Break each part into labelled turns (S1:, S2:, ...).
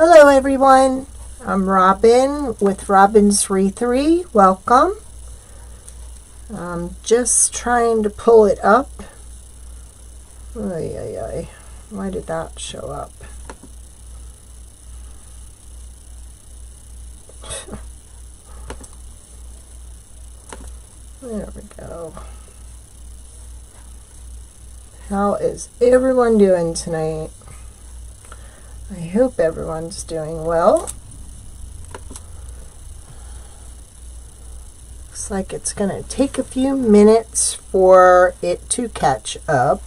S1: Hello everyone, I'm Robin with robinswreathery. Welcome. I'm just trying to pull it up. Why did that show up? There we go. How is everyone doing tonight? I hope everyone's doing well. Looks like it's going to take a few minutes for it to catch up.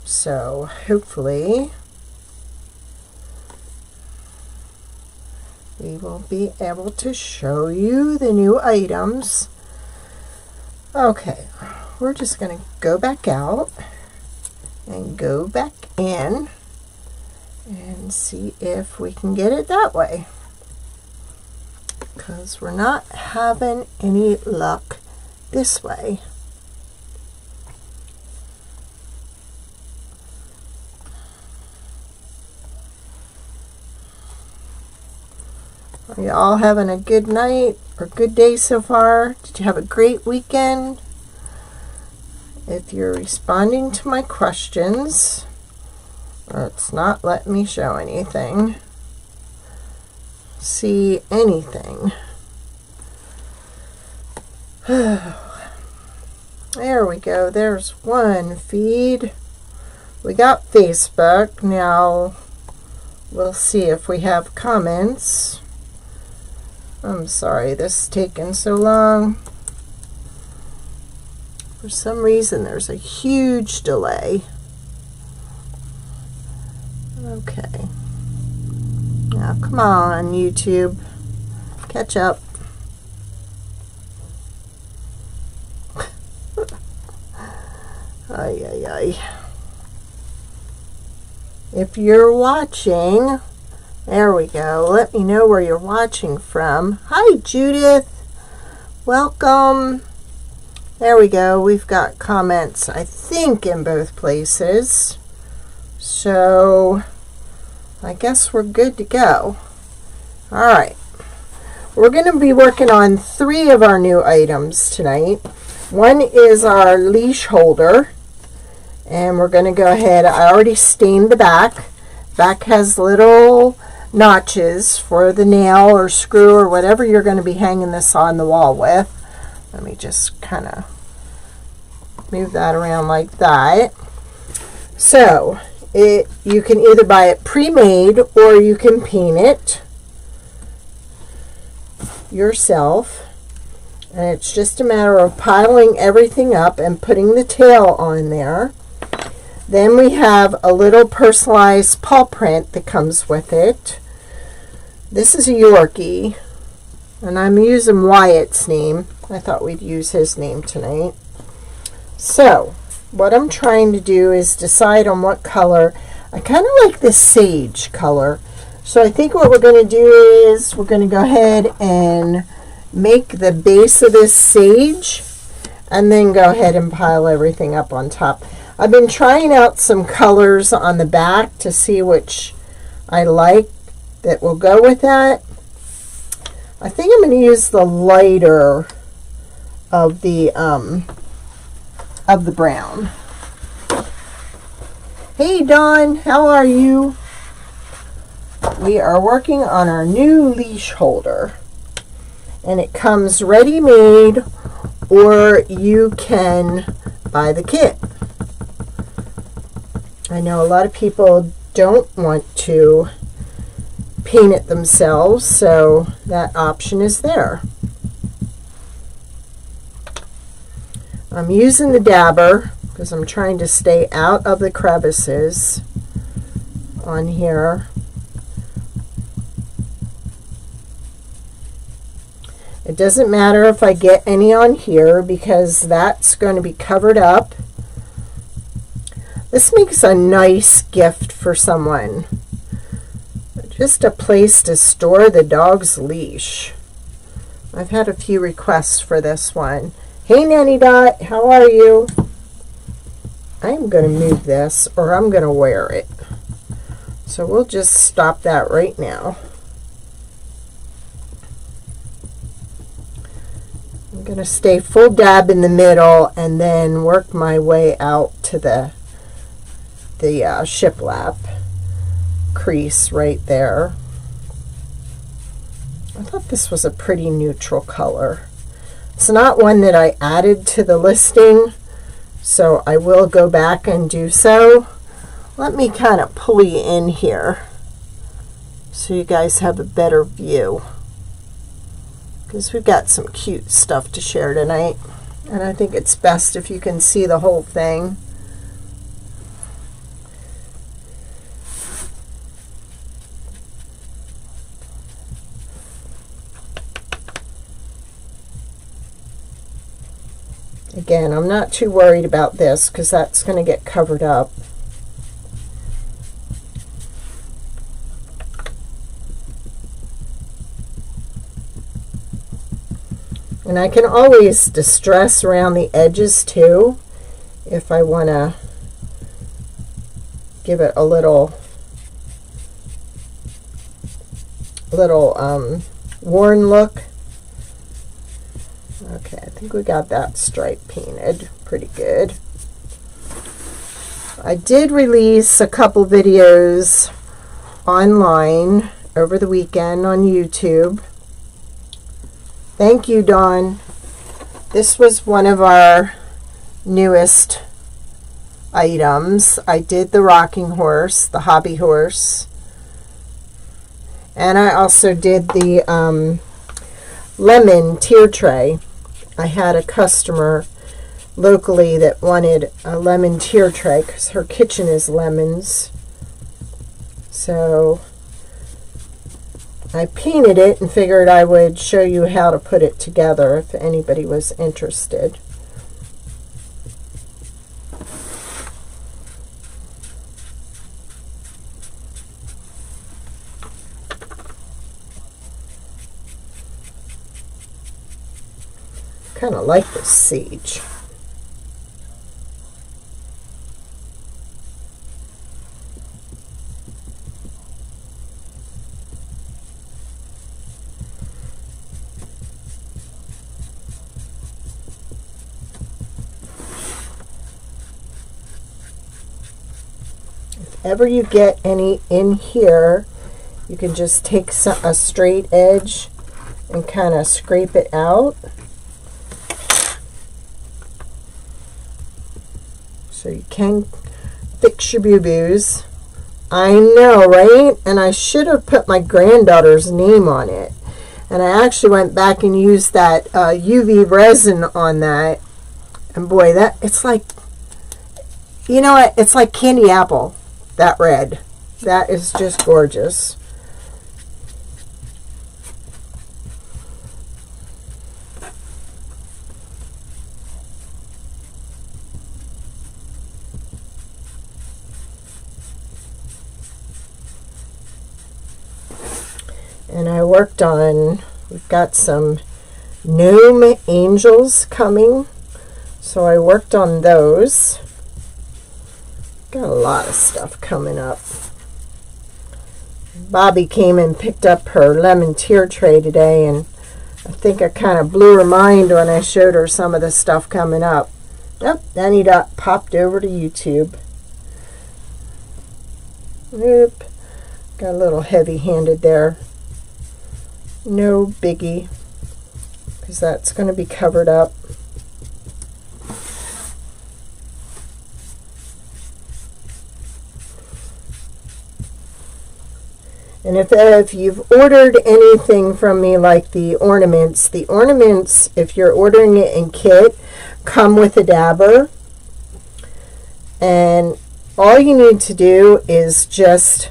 S1: So hopefully we will be able to show you the new items. Okay, we're just going to go back out and go back in and see if we can get it that way, because we're not having any luck this way. Are you all having a good night or good day so far? Did you have a great weekend? If you're responding to my questions, it's not letting me show anything, see anything. There we go. There's one feed. We got Facebook. Now we'll see if we have comments. I'm sorry this is taking so long. For some reason there's a huge delay. Okay. Now come on, YouTube. Catch up. Ay. If you're watching, there we go. Let me know where you're watching from. Hi, Judith. Welcome. There we go. We've got comments, I think, in both places. So I guess we're good to go. All right. We're going to be working on 3 of our new items tonight. One is our leash holder. And we're going to go ahead. I already stained the back. Back has little notches for the nail or screw or whatever you're going to be hanging this on the wall with. Let me just kind of move that around like that. So you can either buy it pre-made or you can paint it yourself, and it's just a matter of piling everything up and putting the tail on there. Then we have a little personalized paw print that comes with it. This is a Yorkie, and I'm using Wyatt's name. I thought we'd use his name tonight. So what I'm trying to do is decide on what color. I kind of like this sage color. So I think what we're going to do is we're going to go ahead and make the base of this sage and then go ahead and pile everything up on top. I've been trying out some colors on the back to see which I like that will go with that. I think I'm going to use the lighter of the brown. Hey Dawn, how are you? We are working on our new leash holder, and it comes ready-made, or you can buy the kit. I know a lot of people don't want to paint it themselves, so that option is there. I'm using the dabber because I'm trying to stay out of the crevices on here. It doesn't matter if I get any on here because that's going to be covered up. This makes a nice gift for someone. Just a place to store the dog's leash. I've had a few requests for this one. Hey Nanny Dot, how are you? I'm going to move this, or I'm going to wear it. So we'll just stop that right now. I'm going to stay full dab in the middle and then work my way out to the shiplap crease right there. I thought this was a pretty neutral color. It's not one that I added to the listing, so I will go back and do so. Let me kind of pull you in here so you guys have a better view, because we've got some cute stuff to share tonight, and I think it's best if you can see the whole thing. Again, I'm not too worried about this because that's going to get covered up. And I can always distress around the edges too if I want to give it a little worn look. Okay, I think we got that stripe painted pretty good. I did release a couple videos online over the weekend on YouTube. Thank you, Dawn. This was one of our newest items. I did the rocking horse, the hobby horse, and I also did the lemon tier tray. I had a customer locally that wanted a lemon tier tray because her kitchen is lemons. So I painted it and figured I would show you how to put it together if anybody was interested. Kind of like this sage. If ever you get any in here, you can just take a straight edge and kind of scrape it out. So you can fix your boo-boos. I know, right? And I should have put my granddaughter's name on it. And I actually went back and used that UV resin on that. And boy, it's like, you know what? It's like candy apple, that red. That is just gorgeous. And I worked on, we've got some gnome angels coming, so I worked on those. Got a lot of stuff coming up. Bobby came and picked up her lemon tier tray today, and I think I kind of blew her mind when I showed her some of the stuff coming up. Yep, then he got popped over to YouTube. Oop, got a little heavy-handed there. No biggie, because that's going to be covered up. And if you've ordered anything from me, like the ornaments, if you're ordering it in kit, come with a dabber. And all you need to do is just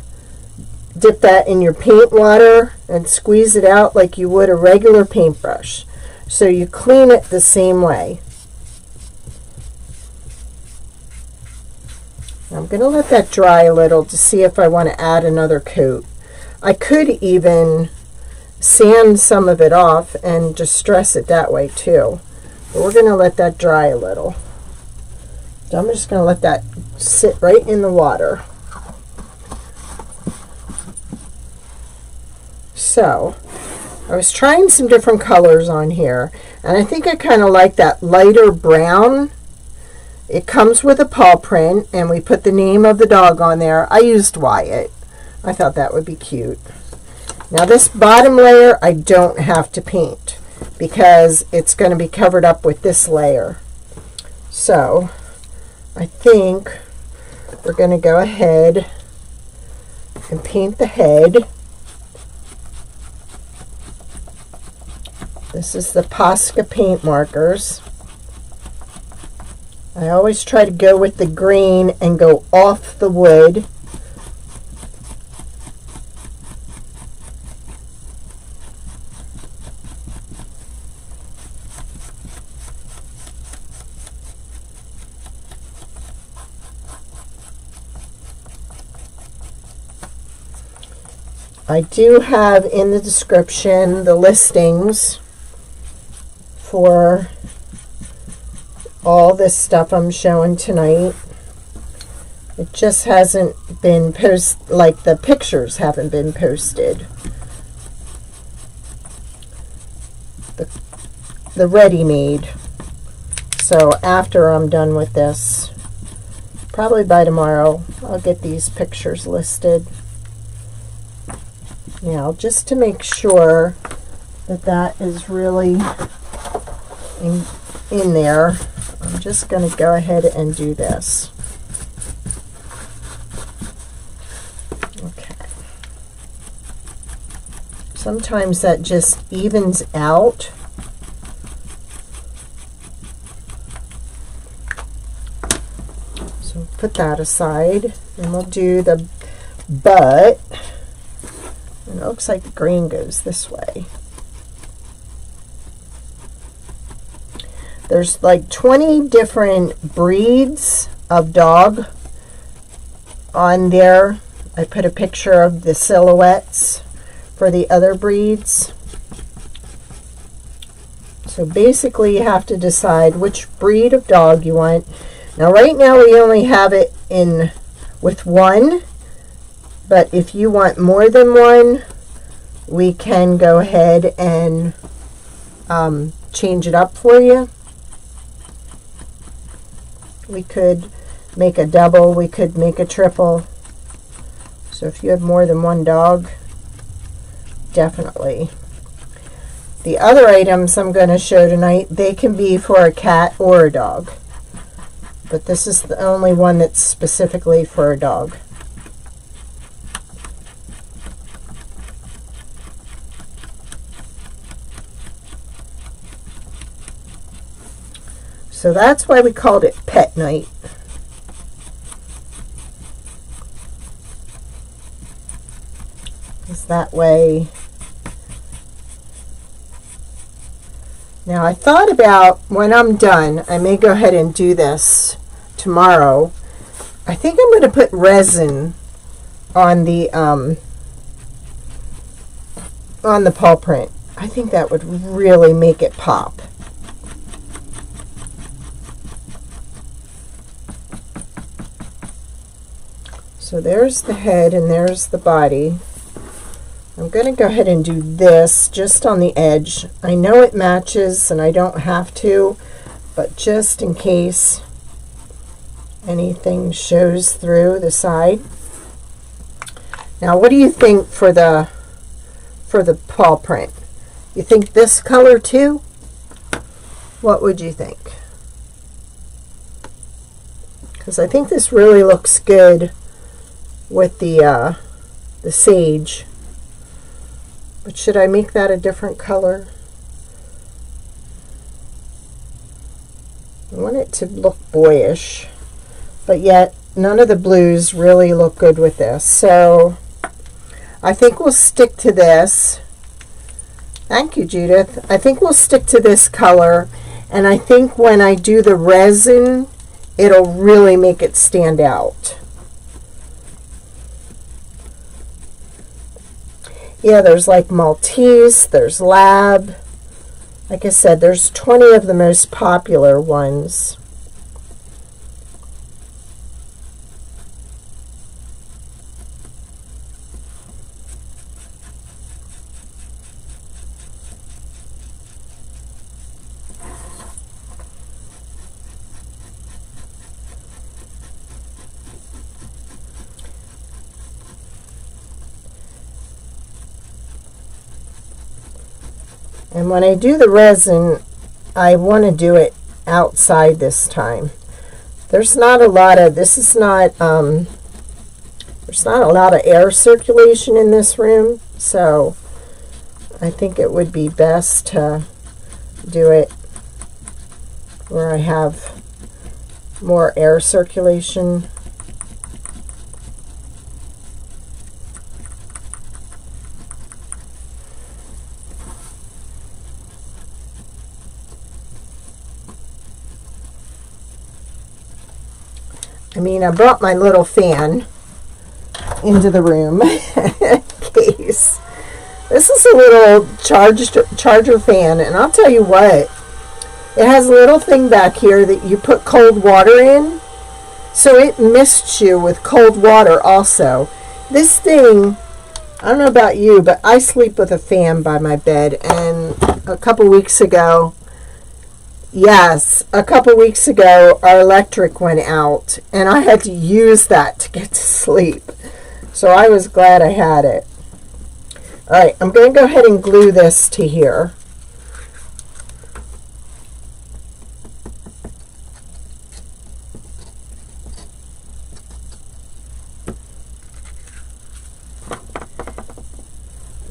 S1: dip that in your paint water and squeeze it out like you would a regular paintbrush. So you clean it the same way. I'm going to let that dry a little to see if I want to add another coat. I could even sand some of it off and distress it that way too. But we're going to let that dry a little. So I'm just going to let that sit right in the water. So I was trying some different colors on here, and I think I kind of like that lighter brown. It comes with a paw print, and we put the name of the dog on there. I used Wyatt. I thought that would be cute. Now this bottom layer I don't have to paint because it's going to be covered up with this layer. So I think we're going to go ahead and paint the head. This is the Posca paint markers. I always try to go with the green and go off the wood. I do have in the description the listings for all this stuff I'm showing tonight. It just hasn't been posted, like the pictures haven't been posted. The ready-made. So after I'm done with this, probably by tomorrow, I'll get these pictures listed. Now, just to make sure that that is really in there, I'm just going to go ahead and do this. Okay. Sometimes that just evens out. So put that aside, and we'll do the butt. And it looks like the green goes this way. There's like 20 different breeds of dog on there. I put a picture of the silhouettes for the other breeds. So basically you have to decide which breed of dog you want. Now right now we only have it in with one. But if you want more than one, we can go ahead and change it up for you. We could make a double, we could make a triple. So if you have more than one dog, definitely. The other items I'm going to show tonight, they can be for a cat or a dog. But this is the only one that's specifically for a dog. So that's why we called it Pet Night. Because that way. Now I thought about when I'm done, I may go ahead and do this tomorrow. I think I'm going to put resin on the paw print. I think that would really make it pop. So there's the head and there's the body. I'm going to go ahead and do this just on the edge. I know it matches and I don't have to, but just in case anything shows through the side. Now what do you think for the paw print? You think this color too? What would you think? Because I think this really looks good with the sage. But should I make that a different color? I want it to look boyish, but yet none of the blues really look good with this. So I think we'll stick to this. Thank you, Judith. I think we'll stick to this color, and I think when I do the resin, it'll really make it stand out. Yeah, there's like Maltese, there's Lab. Like I said, there's 20 of the most popular ones. And when I do the resin, I want to do it outside this time. There's not a lot of, there's not a lot of air circulation in this room, so I think it would be best to do it where I have more air circulation. I mean, I brought my little fan into the room in case. This is a little charger fan, and I'll tell you what, it has a little thing back here that you put cold water in, so it mists you with cold water also. This thing, I don't know about you, but I sleep with a fan by my bed, and a couple weeks ago, our electric went out, and I had to use that to get to sleep. So I was glad I had it. All right, I'm going to go ahead and glue this to here.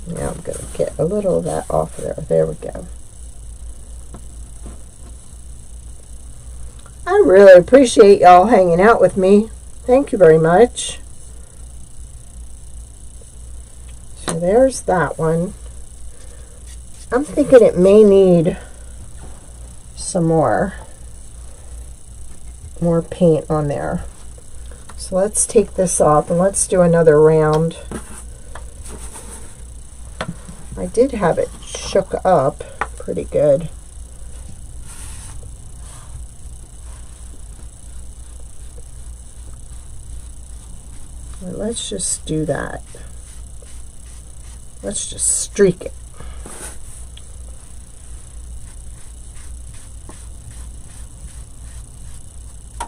S1: Now I'm going to get a little of that off there. There we go. I really appreciate y'all hanging out with me. Thank you very much. So there's that one. I'm thinking it may need some more paint on there. So let's take this off and let's do another round. I did have it shook up pretty good. Let's just do that. Let's just streak it. I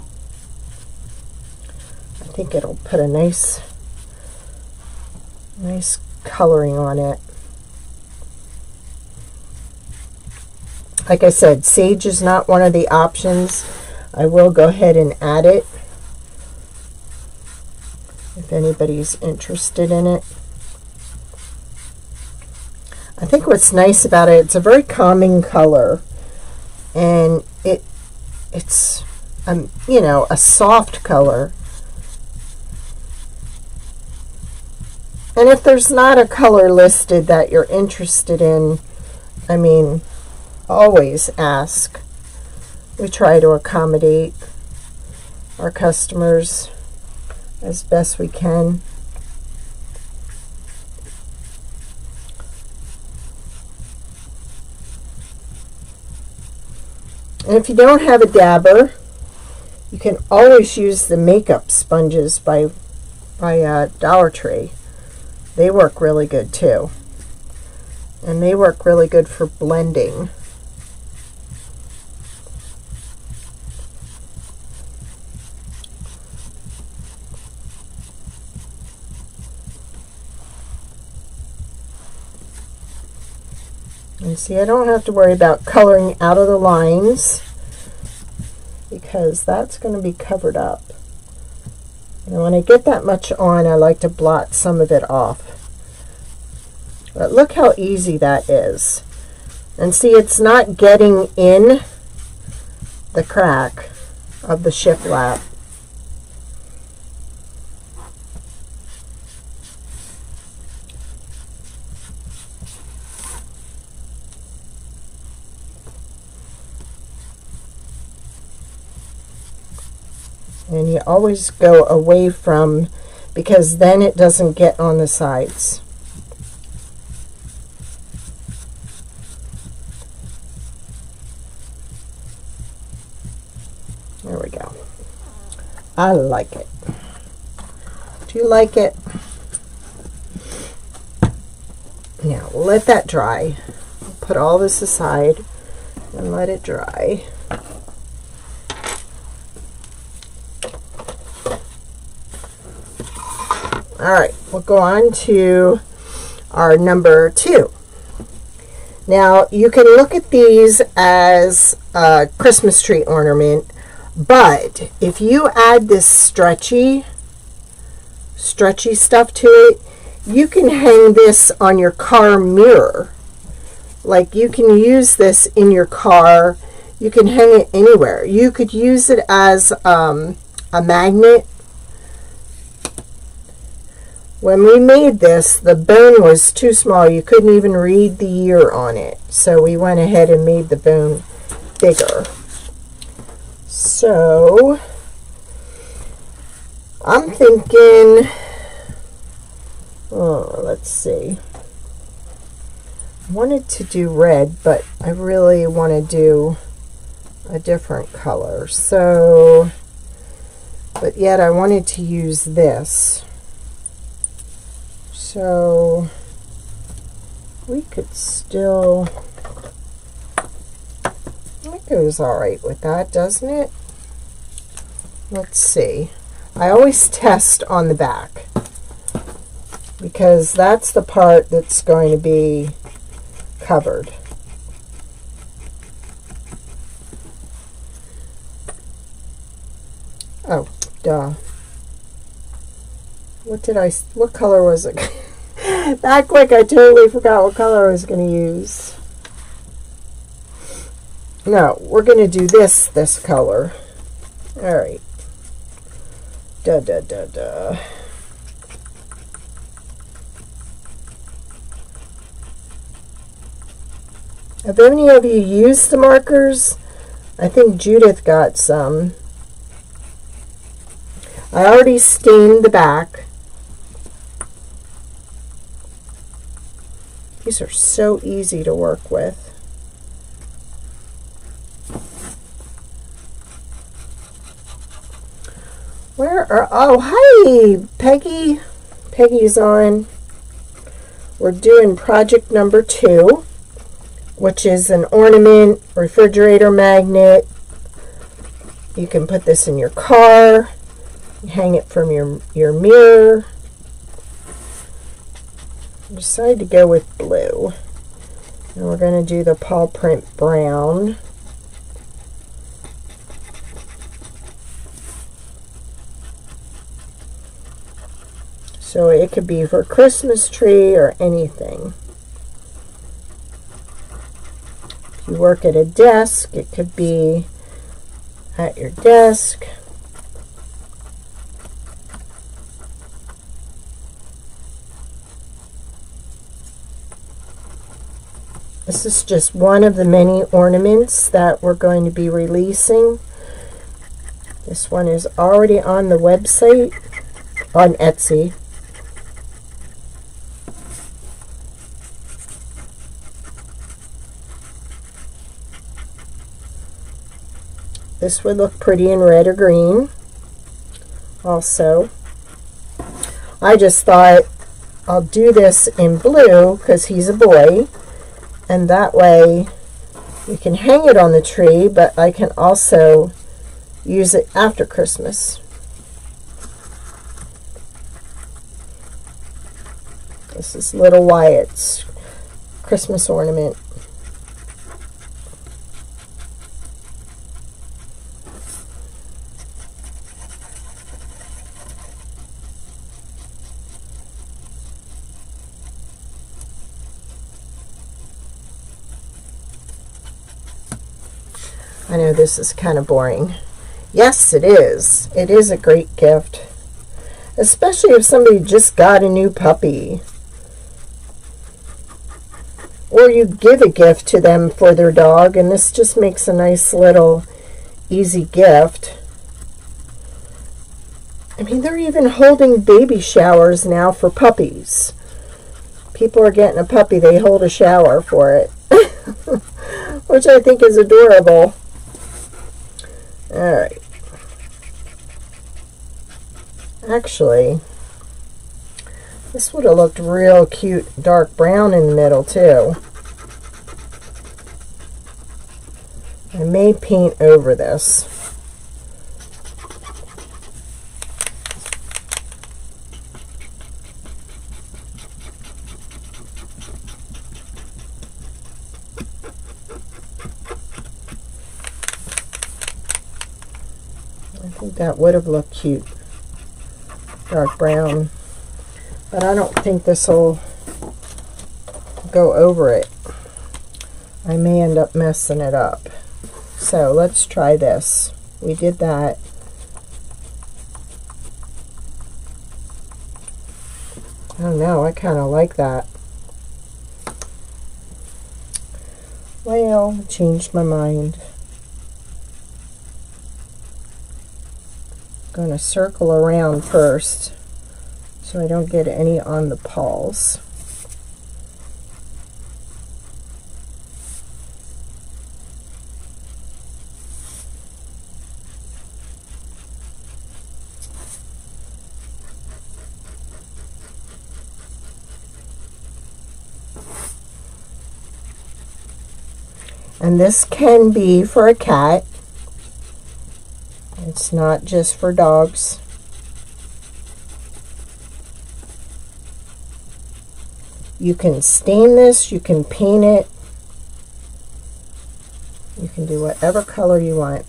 S1: think it'll put a nice coloring on it. Like I said, sage is not one of the options. I will go ahead and add it if anybody's interested in it. I think what's nice about it, it's a very calming color, and it's you know, a soft color. And if there's not a color listed that you're interested in, I mean, always ask. We try to accommodate our customers as best we can. And if you don't have a dabber, you can always use the makeup sponges by Dollar Tree. They work really good too. And they work really good for blending. And see, I don't have to worry about coloring out of the lines because that's going to be covered up. And when I get that much on, I like to blot some of it off. But look how easy that is. And see, it's not getting in the crack of the shiplap. And you always go away from, because then it doesn't get on the sides. There we go. I like it. Do you like it? Now let that dry. Put all this aside and let it dry. All right, we'll go on to our number 2. Now, you can look at these as a Christmas tree ornament, but if you add this stretchy stuff to it, you can hang this on your car mirror. Like, you can use this in your car. You can hang it anywhere. You could use it as a magnet. When we made this, the bone was too small. You couldn't even read the year on it. So we went ahead and made the bone bigger. So I'm thinking, let's see. I wanted to do red, but I really want to do a different color. So, but yet I wanted to use this. So we could still, that goes all right with that, doesn't it? Let's see. I always test on the back because that's the part that's going to be covered. Oh, duh. What color was it? That quick, I totally forgot what color I was going to use. No, we're going to do this color. All right. If any of you used the markers, I think Judith got some. I already stained the back. These are so easy to work with. Oh, hi, Peggy. Peggy's on. We're doing project number 2, which is an ornament, refrigerator magnet. You can put this in your car. Hang it from your mirror. I decided to go with blue. And we're going to do the paw print brown. So it could be for Christmas tree or anything. If you work at a desk, it could be at your desk. This is just one of the many ornaments that we're going to be releasing. This one is already on the website, on Etsy. This would look pretty in red or green also. I just thought I'll do this in blue because he's a boy. And that way you can hang it on the tree, but I can also use it after Christmas. This is Little Wyatt's Christmas ornament. I know this is kind of boring. Yes, it is. It is a great gift. Especially if somebody just got a new puppy. Or you give a gift to them for their dog, and this just makes a nice little easy gift. I mean, they're even holding baby showers now for puppies. People are getting a puppy, they hold a shower for it. Which I think is adorable. Alright. Actually, this would have looked real cute dark brown in the middle too. I may paint over this. I think that would have looked cute. Dark brown. But I don't think this will go over it. I may end up messing it up. So let's try this. We did that. I don't know, I kind of like that. Well, I changed my mind. I'm going to circle around first so I don't get any on the paws. And this can be for a cat. It's not just for dogs. You can stain this, you can paint it, you can do whatever color you want.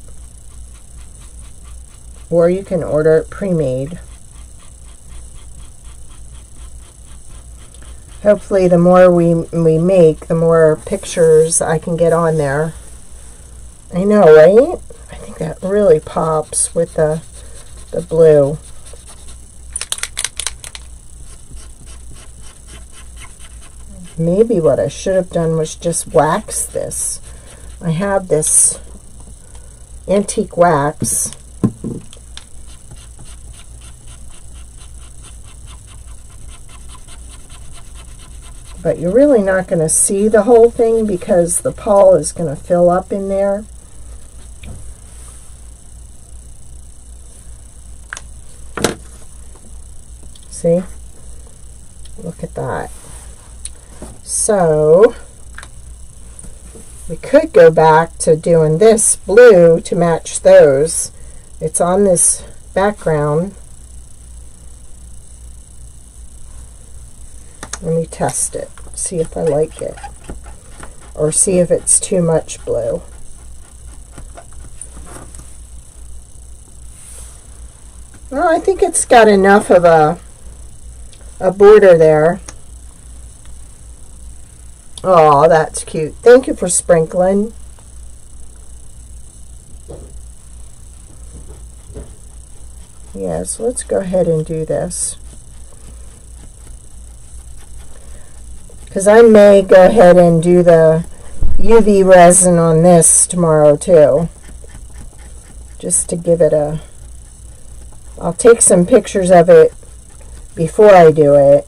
S1: Or you can order it pre-made. Hopefully the more we make, the more pictures I can get on there. I know, right? I think that really pops with the blue. Maybe what I should have done was just wax this. I have this antique wax. But you're really not going to see the whole thing because the paw is going to fill up in there. See? Look at that. So we could go back to doing this blue to match those. It's on this background. Let me test it, see if I like it, or see if it's too much blue. Well, I think it's got enough of a border there. Oh, that's cute. Thank you for sprinkling. Yeah, so let's go ahead and do this. Because I may go ahead and do the UV resin on this tomorrow too. Just to give it a... I'll take some pictures of it before I do it.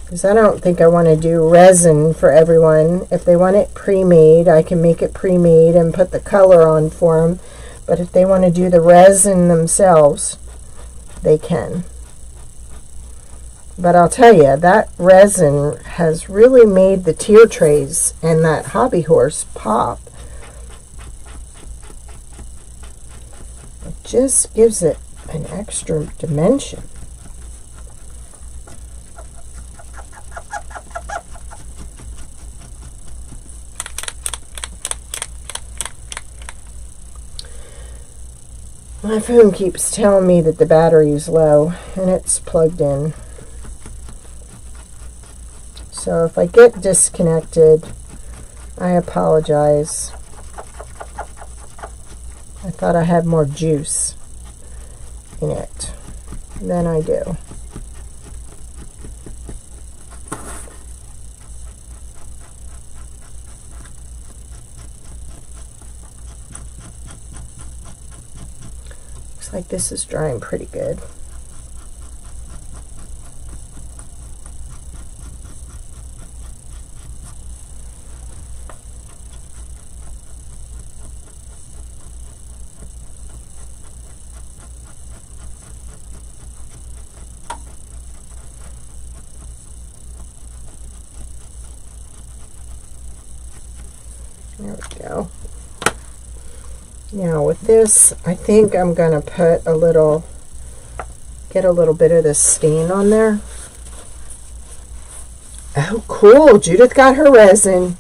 S1: Because I don't think I want to do resin for everyone. If they want it pre-made, I can make it pre-made and put the color on for them. But if they want to do the resin themselves, they can. But I'll tell you, that resin has really made the tier trays and that hobby horse pop. It just gives it an extra dimension. My phone keeps telling me that the battery is low and it's plugged in. So if I get disconnected, I apologize. I thought I had more juice in it than I do. Looks like this is drying pretty good. There we go. Now with this, I think I'm going to put a little, get a little bit of this stain on there. Oh, cool. Judith got her resin.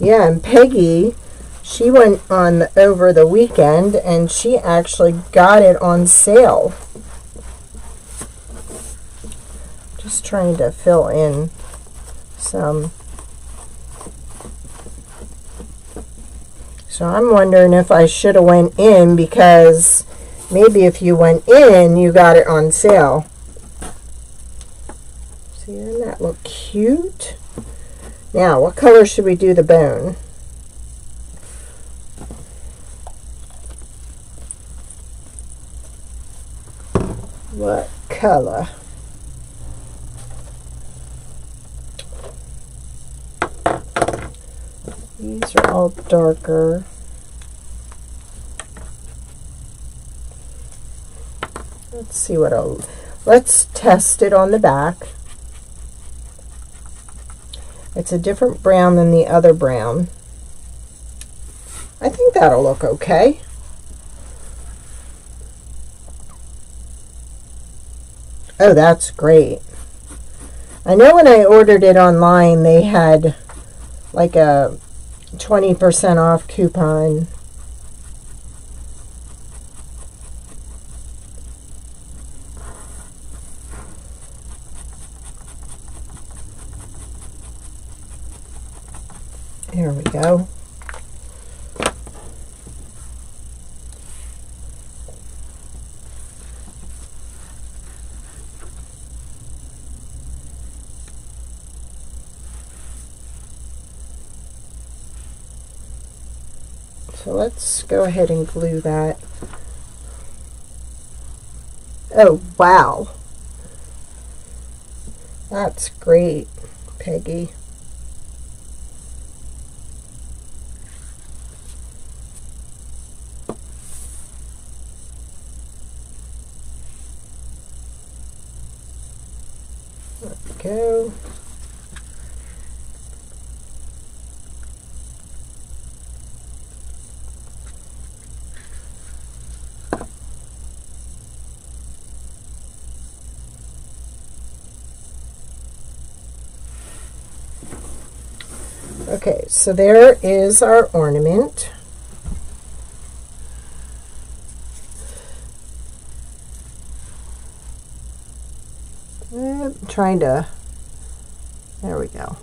S1: Yeah, and Peggy, she went on over the weekend and she actually got it on sale. Just trying to fill in some. So I'm wondering if I should have went in, because maybe if you went in, you got it on sale. See, doesn't that look cute? Now, what color should we do the bone? What color? These are all darker. Let's see what let's test it on the back. It's a different brown than the other brown. I think that'll look okay. Oh, that's great. I know when I ordered it online, they had like a 20% off coupon. There we go. So let's go ahead and glue that. Oh, wow. That's great, Peggy. There we go. Okay, so there is our ornament. I'm trying to, there we go.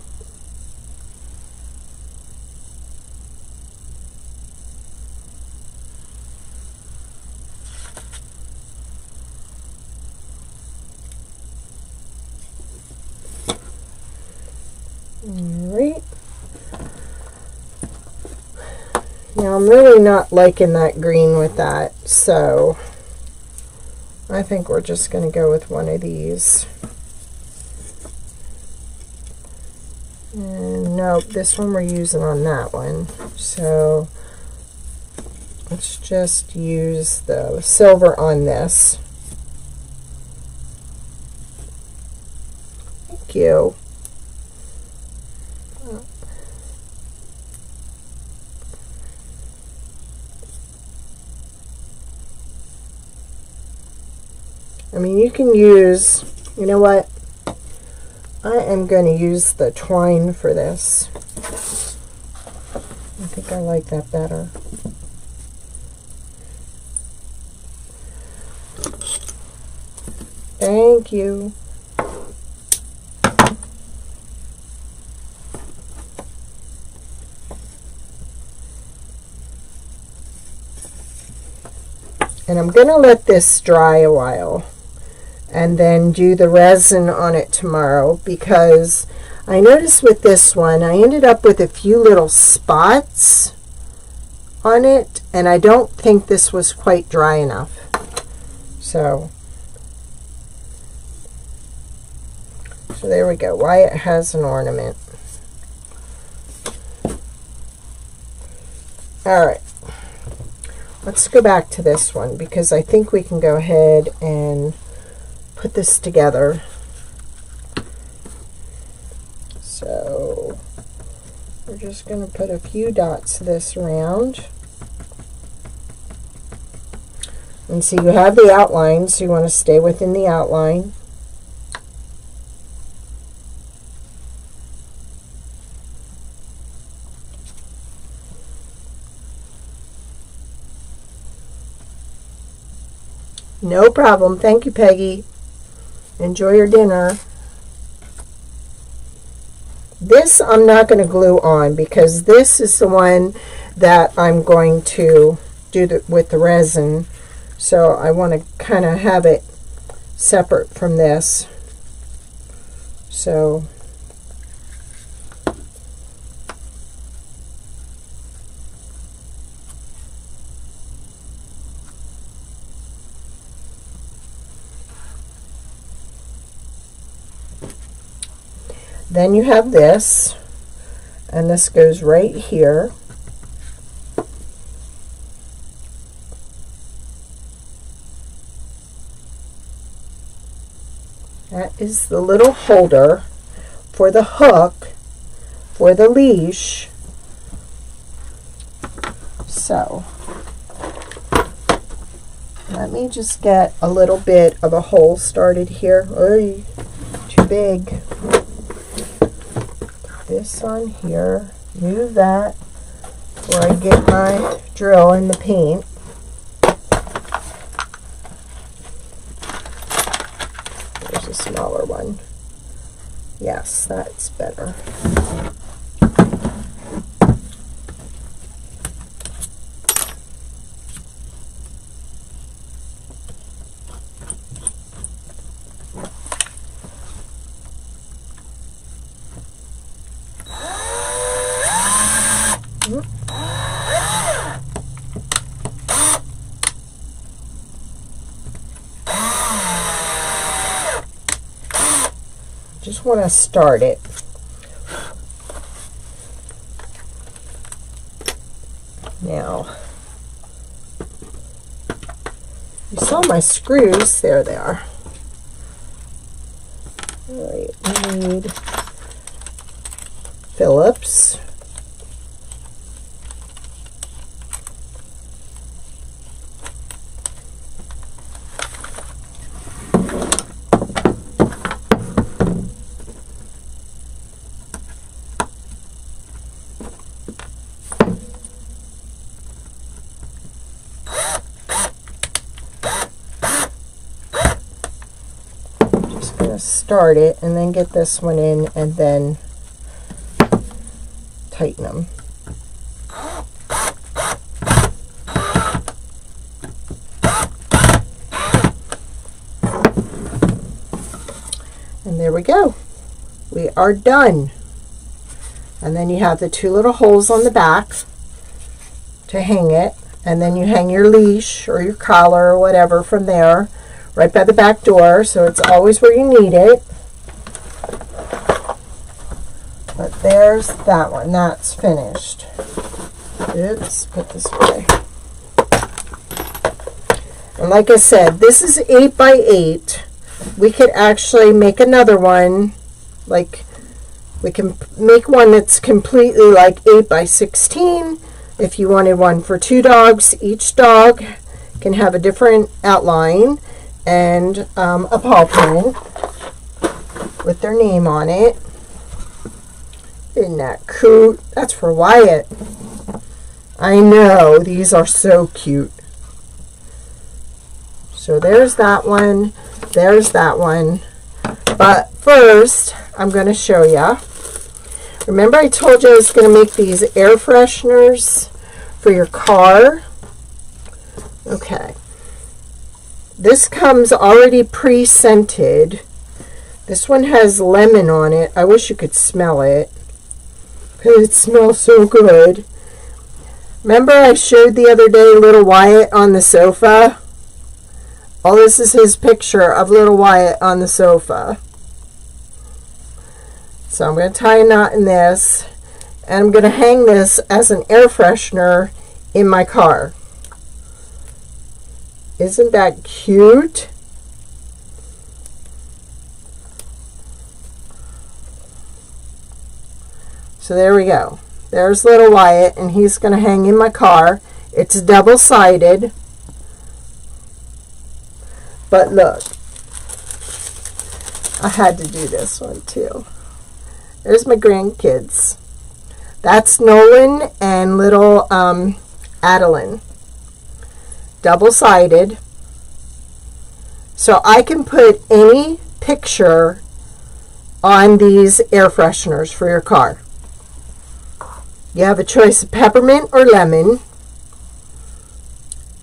S1: All right. Now I'm really not liking that green with that, so I think we're just going to go with one of these. And nope, this one we're using on that one. So let's just use the silver on this. Thank you. I mean, you can use, you know what? I am going to use the twine for this. I think I like that better. Thank you. And I'm going to let this dry a while and then do the resin on it tomorrow, because I noticed with this one I ended up with a few little spots on it, and I don't think this was quite dry enough. So there we go. Wyatt has an ornament. All right. Let's go back to this one, because I think we can go ahead and put this together. So we're just going to put a few dots of this around. And so you have the outline, so you want to stay within the outline. No problem. Thank you, Peggy. Enjoy your dinner. This I'm not going to glue on because this is the one that I'm going to do with the resin. So I want to kind of have it separate from this. So then you have this, and this goes right here. That is the little holder for the hook for the leash. So let me just get a little bit of a hole started here. Oy, too big. Put this on here. Move that before I get my drill and the paint. There's a smaller one. Yes, that's better. Just want to start it. Now, you saw my screws. There they are. All right, we need Phillips. Start it and then get this one in and then tighten them. And there we go. We are done. And then you have the two little holes on the back to hang it, and then you hang your leash or your collar or whatever from there right by the back door, so it's always where you need it. But there's that one. That's finished. Oops, put this away. And like I said, this is 8 by 8. We could actually make another one. Like, we can make one that's completely like 8 by 16. If you wanted one for 2 dogs, each dog can have a different outline and a paw print with their name on it. Isn't that cute? That's for Wyatt. I know, these are so cute. So there's that one, there's that one. But first, I'm going to show you. Remember I told you I was going to make these air fresheners for your car? Okay. This comes already pre-scented. This one has lemon on it. I wish you could smell it, because it smells so good. Remember I showed the other day little Wyatt on the sofa? Oh, this is his picture of little Wyatt on the sofa. So I'm going to tie a knot in this, and I'm going to hang this as an air freshener in my car. Isn't that cute? So there we go. There's little Wyatt, and he's going to hang in my car. It's double-sided. But look, I had to do this one too. There's my grandkids. That's Nolan and little Adeline. Double-sided. So I can put any picture on these air fresheners for your car. You have a choice of peppermint or lemon.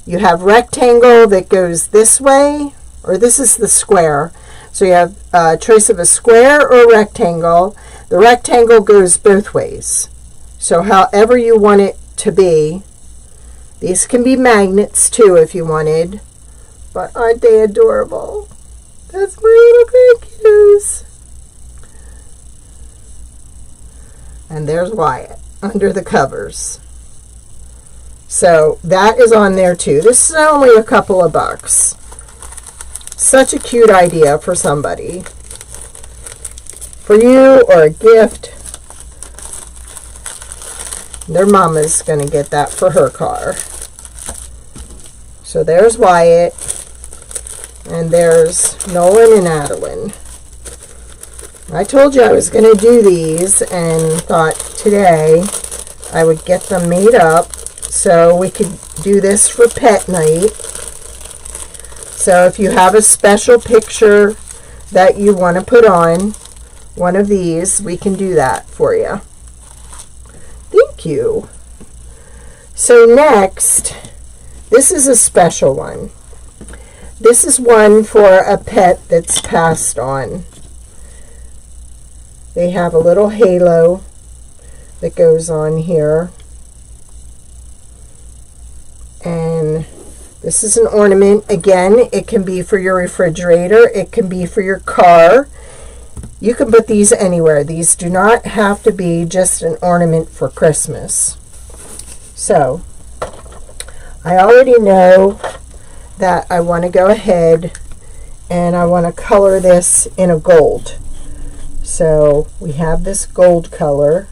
S1: You have rectangle that goes this way, or this is the square. So you have a choice of a square or a rectangle. The rectangle goes both ways. So however you want it to be. These can be magnets too if you wanted. But aren't they adorable? That's my little grandkiddos. And there's Wyatt under the covers. So that is on there too. This is only a couple of bucks. Such a cute idea for somebody. For you, or a gift. Their mama's going to get that for her car. So there's Wyatt. And there's Nolan and Adeline. I told you I was going to do these, and thought today I would get them made up so we could do this for pet night. So if you have a special picture that you want to put on one of these, we can do that for you. Thank you. So next, this is a special one. This is one for a pet that's passed on. They have a little halo that goes on here. And this is an ornament. Again, it can be for your refrigerator. It can be for your car. You can put these anywhere. These do not have to be just an ornament for Christmas. So, I already know that I want to go ahead and I want to color this in a gold. So we have this gold color.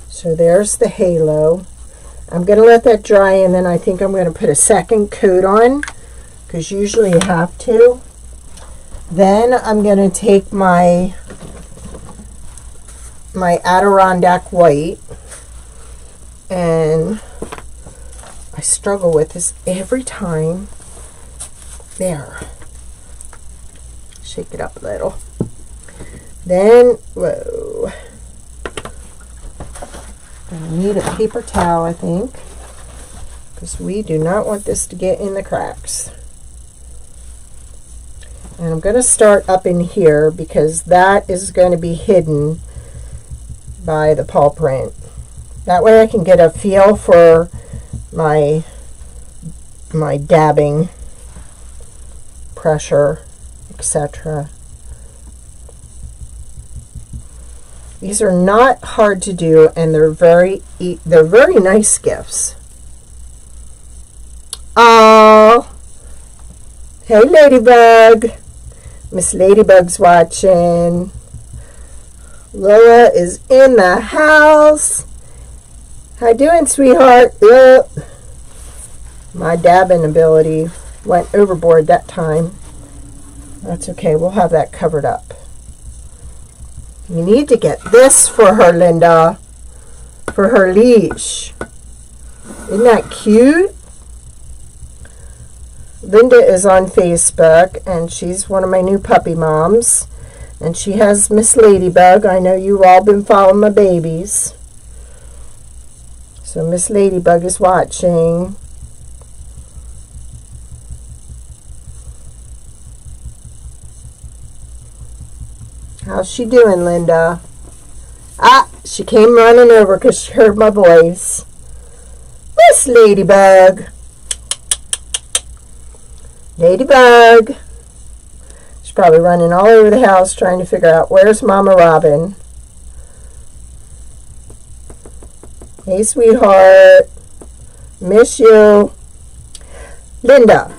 S1: So there's the halo. I'm going to let that dry, and then I think I'm going to put a second coat on, because usually you have to. Then I'm going to take my Adirondack white, and I struggle with this every time. There. Shake it up a little. Then, whoa. I need a paper towel, I think, because we do not want this to get in the cracks. And I'm going to start up in here, because that is going to be hidden by the paw print. That way I can get a feel for my dabbing, pressure, etc. These are not hard to do, and they're very nice gifts. Oh, hey Ladybug. Miss Ladybug's watching. Lola is in the house. How you doing, sweetheart? My dabbing ability went overboard that time. That's okay. We'll have that covered up. You need to get this for her, Linda, for her leash. Isn't that cute? Linda is on Facebook, and she's one of my new puppy moms. And she has Miss Ladybug. I know you've all been following my babies. So Miss Ladybug is watching. How's she doing, Linda? Ah, she came running over because she heard my voice. Miss Ladybug. Ladybug. She's probably running all over the house trying to figure out where's Mama Robin. Hey, sweetheart. Miss you. Linda.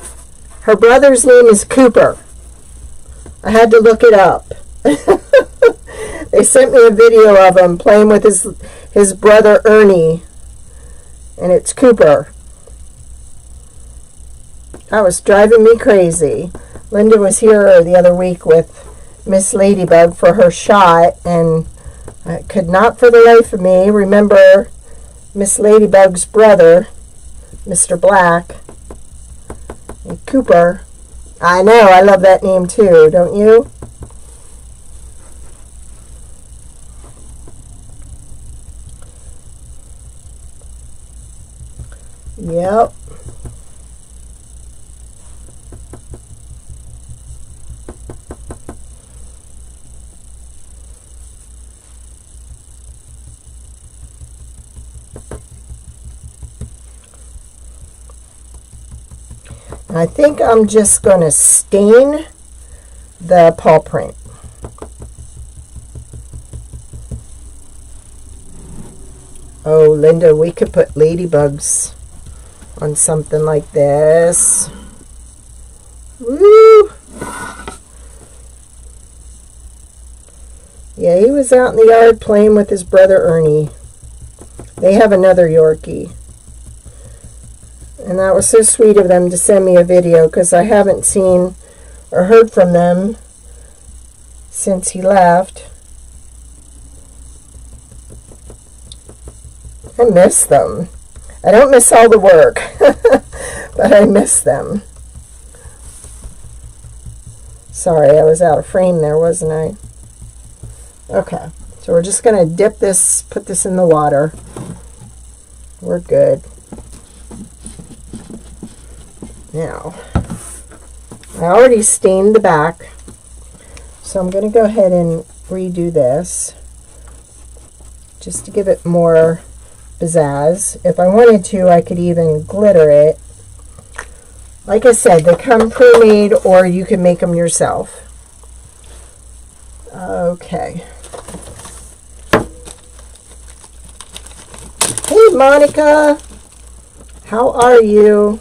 S1: Her brother's name is Cooper. I had to look it up. They sent me a video of him playing with his brother Ernie, and it's Cooper. That was driving me crazy. Linda was here the other week with Miss Ladybug for her shot, and I could not for the life of me remember Miss Ladybug's brother, Mr. Black, and Cooper. I know, I love that name too, don't you? Yep. I think I'm just going to stain the paw print. Oh, Linda, we could put ladybugs on something like this. Woo! Yeah, he was out in the yard playing with his brother Ernie. They have another Yorkie. And that was so sweet of them to send me a video, because I haven't seen or heard from them since he left. I miss them. I don't miss all the work, but I miss them. Sorry, I was out of frame there, wasn't I? Okay, so we're just going to dip this, put this in the water. We're good. Now, I already stained the back, so I'm going to go ahead and redo this just to give it more pizzazz. If I wanted to, I could even glitter it. Like I said, they come pre-made, or you can make them yourself. Okay. Hey, Monica. How are you?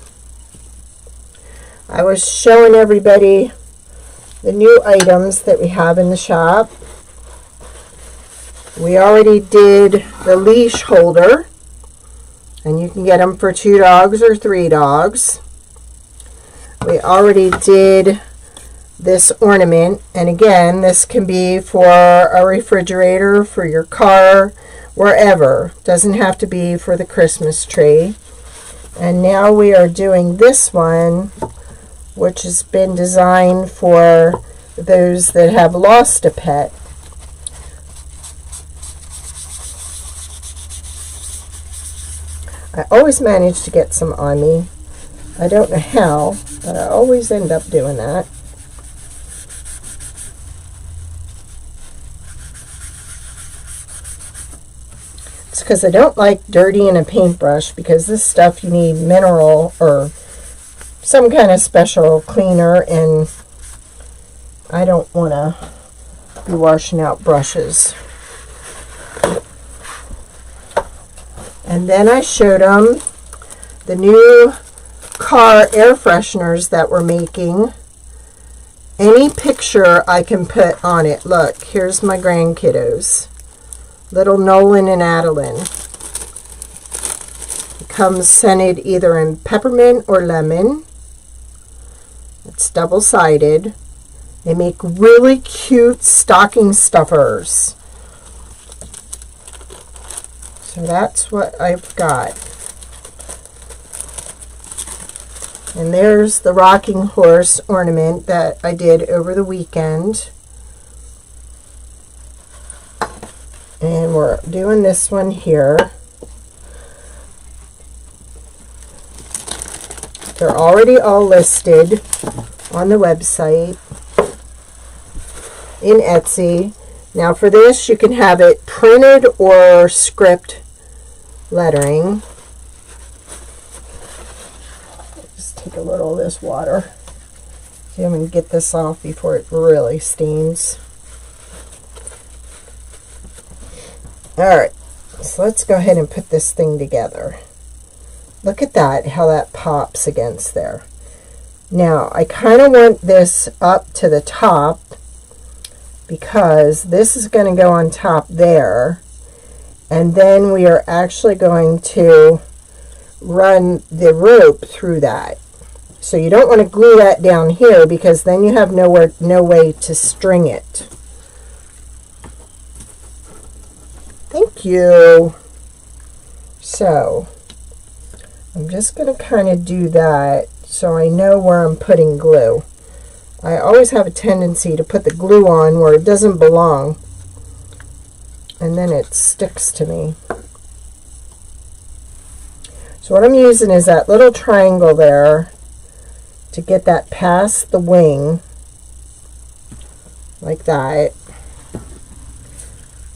S1: I was showing everybody the new items that we have in the shop. We already did the leash holder, and you can get them for $2 or $3. We already did this ornament, and again, this can be for a refrigerator, for your car, wherever. Doesn't have to be for the Christmas tree. And now we are doing this one, which has been designed for those that have lost a pet. I always manage to get some on me. I don't know how, but I always end up doing that. It's because I don't like dirtying a paintbrush, because this stuff you need mineral or some kind of special cleaner, and I don't want to be washing out brushes. And then I showed them the new car air fresheners that we're making. Any picture I can put on it. Look, here's my grandkiddos, little Nolan and Adeline. It comes scented either in peppermint or lemon. It's double-sided. They make really cute stocking stuffers. So that's what I've got. And there's the rocking horse ornament that I did over the weekend. And we're doing this one here. They're already all listed on the website in Etsy. Now for this, you can have it printed or script lettering. Just take a little of this water. See, I'm going to get this off before it really steams. Alright, so let's go ahead and put this thing together. Look at that, how that pops against there. Now, I kind of want this up to the top, because this is going to go on top there, and then we are actually going to run the rope through that. So you don't want to glue that down here, because then you have no way to string it. you. So I'm just going to kind of do that so I know where I'm putting glue. I always have a tendency to put the glue on where it doesn't belong, and then it sticks to me. So what I'm using is that little triangle there to get that past the wing, like that.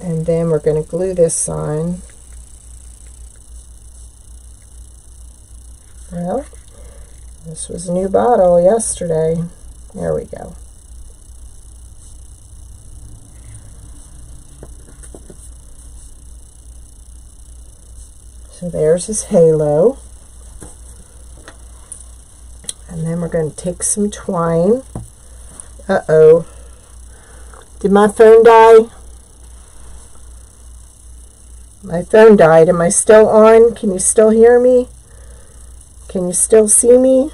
S1: And then we're going to glue this on. Well, this was a new bottle yesterday. There we go. So there's his halo. And then we're going to take some twine. Uh-oh. Did my phone die? My phone died. Am I still on? Can you still hear me? Can you still see me?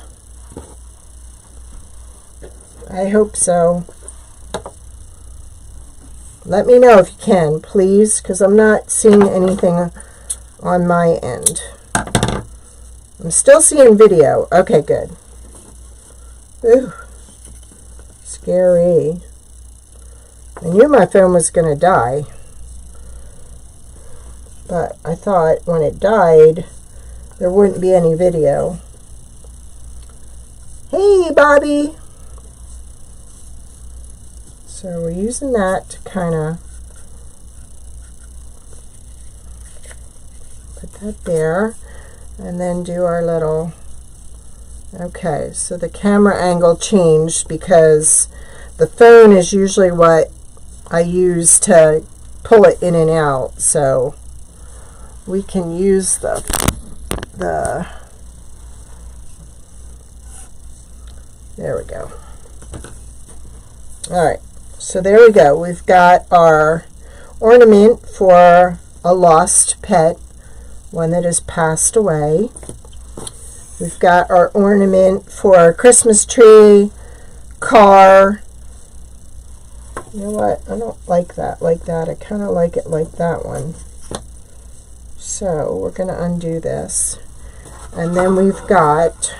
S1: I hope so. Let me know if you can, please, because I'm not seeing anything on my end. I'm still seeing video. Okay, good. Ooh, scary. I knew my phone was going to die, but I thought when it died, there wouldn't be any video. Hey, Bobby! So we're using that to kind of put that there, and then do our little... Okay, so the camera angle changed because the phone is usually what I use to pull it in and out, so we can use the there we go. Alright, so there we go. We've got our ornament for a lost pet, one that has passed away. We've got our ornament for a Christmas tree, car. You know what? I don't like that like that. I kind of like it like that one. So we're going to undo this. And then we've got,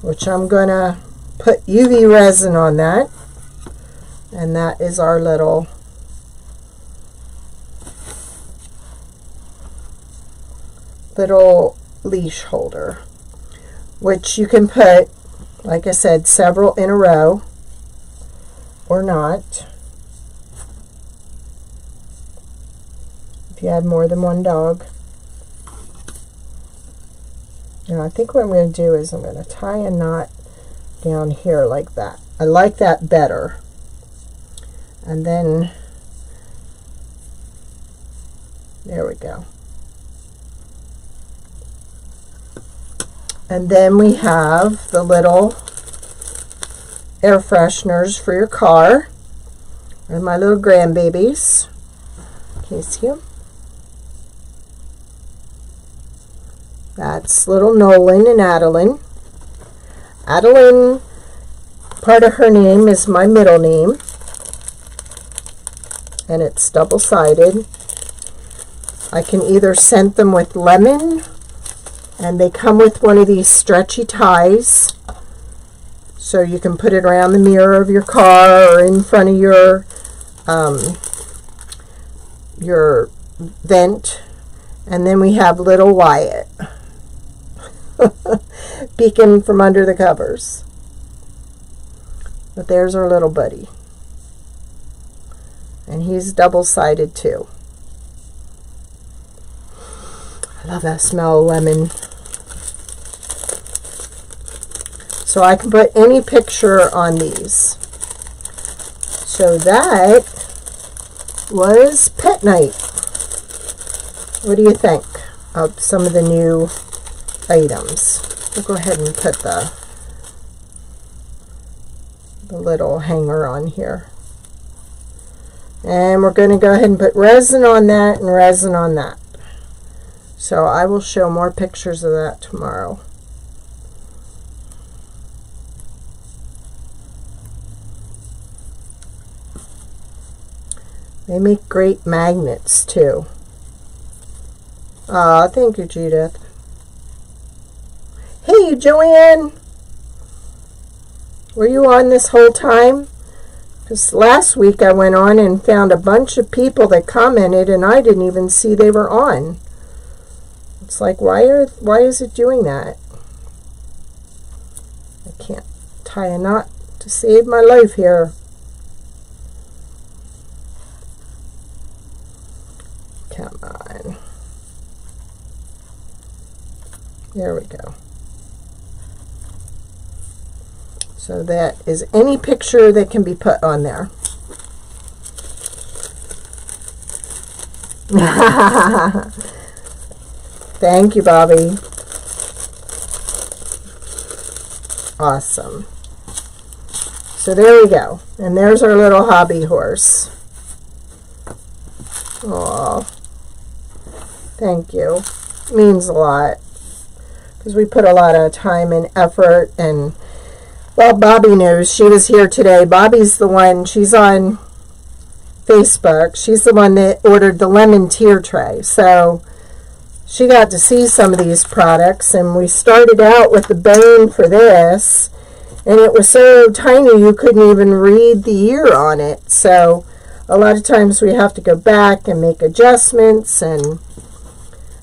S1: which I'm going to put UV resin on that. And that is our little leash holder, which you can put, like I said, several in a row or not, if you have more than one dog. Now I think what I'm going to do is I'm going to tie a knot down here like that. I like that better. And then there we go. And then we have the little air fresheners for your car. And my little grandbabies. Can you see them? That's little Nolan and Adeline. Adeline, part of her name is my middle name. And it's double-sided. I can either scent them with lemon, and they come with one of these stretchy ties, so you can put it around the mirror of your car or in front of your vent. And then we have little Wyatt peeking from under the covers. But there's our little buddy. And he's double-sided too. I love that smell of lemon. So I can put any picture on these. So that was pet night. What do you think of some of the new items? We'll go ahead and put the little hanger on here. And we're going to go ahead and put resin on that and resin on that. So I will show more pictures of that tomorrow. They make great magnets too. Aw, thank you, Judith. Hey, Joanne. Were you on this whole time? Because last week I went on and found a bunch of people that commented and I didn't even see they were on. It's like, why is it doing that? I can't tie a knot to save my life here. Come on. There we go. So that is any picture that can be put on there. Thank you, Bobby. Awesome. So there we go. And there's our little hobby horse. Aw. Thank you. It means a lot. Because we put a lot of time and effort, and well, Bobby knows. She was here today. Bobby's the one, she's on Facebook. She's the one that ordered the lemon tier tray. So she got to see some of these products, and we started out with the bone for this, and it was so tiny you couldn't even read the year on it. So a lot of times we have to go back and make adjustments, and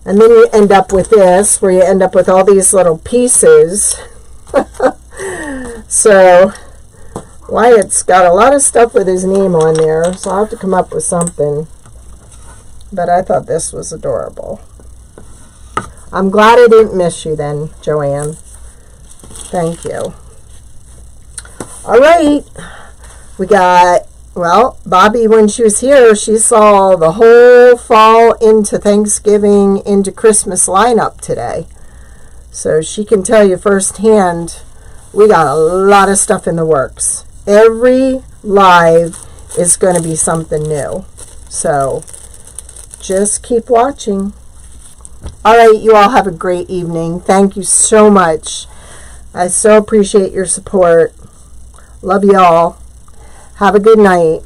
S1: then you end up with this, where you end up with all these little pieces. So Wyatt's got a lot of stuff with his name on there, so I'll have to come up with something. But I thought this was adorable. I'm glad I didn't miss you then, Joanne. Thank you. All right. We got, well, Bobby, when she was here, she saw the whole fall into Thanksgiving, into Christmas lineup today. So she can tell you firsthand, we got a lot of stuff in the works. Every live is going to be something new. So just keep watching. All right, you all have a great evening. Thank you so much. I so appreciate your support. Love you all. Have a good night.